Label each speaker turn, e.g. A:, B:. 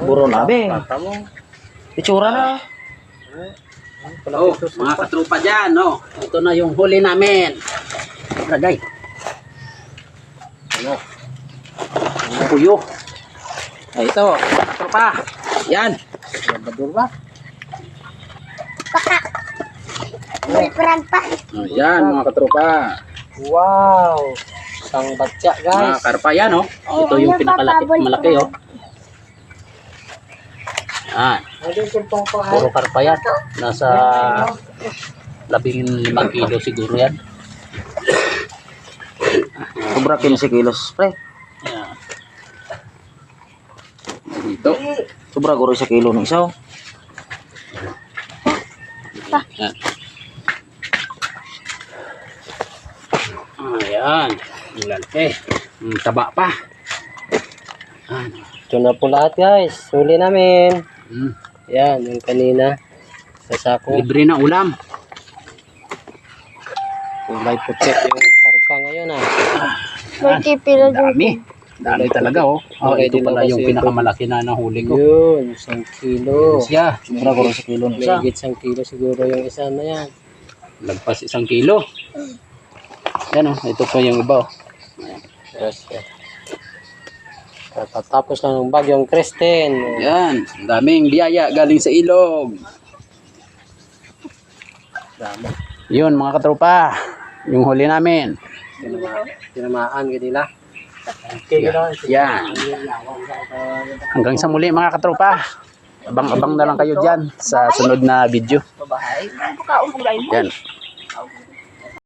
A: Buro na, be. Itsura na.
B: Oh, mga katropa dyan, no? Ito na yung huli namin. Ragay. Ano? Puyo. Ay, ito, mga katropa. Yan. Labador ba?
C: Ulprag pa.
B: Yan, mga katropa.
A: Wow. Isang batya,
B: Mga
A: guys.
B: karpa yan, no? Ito yung pinakamalaki, oh. Yan. Puro karpa yan. Nasa 15 kilo siguro yan.
A: Sobra 15 kilos, pre.
B: Yan. Dito.
A: Sobra guro sa kilo ng isa.
B: Yan. Ayan. Ang lalaki. Taba pa. Yan.
A: Ito na po lahat, guys. Huli namin. Yan, yung kanina. Sa sako.
B: Libre na ulam.
A: Kulay puti yung karpa ngayon, ah.
C: May kipila dito.
B: Dami. Dami talaga, oh. Oh,
A: Okay,
B: ito
A: din
B: pala
A: ako
B: yung
A: kasi
B: pinakamalaki na nahuli ko.
A: Yun, 1 kilo.
B: Siya.
A: Sobra guro sa kilo ng isa.
B: May
A: Higit 1 kilo siguro yung isa na yan.
B: Lagpas 1 kilo. Yan, oh. Ito pa yung iba, oh.
A: Yes, yes. Tatapos lang ng bagyong Kristen.
B: Yan. Ang daming biyaya galing sa ilog.
A: Dami.
B: Yun, mga katropa. Yung huli namin.
A: Tinamaan ka nila.
B: Yan. Hanggang sa muli, mga katropa. Abang-abang na lang kayo dyan sa sunod na video. Yan.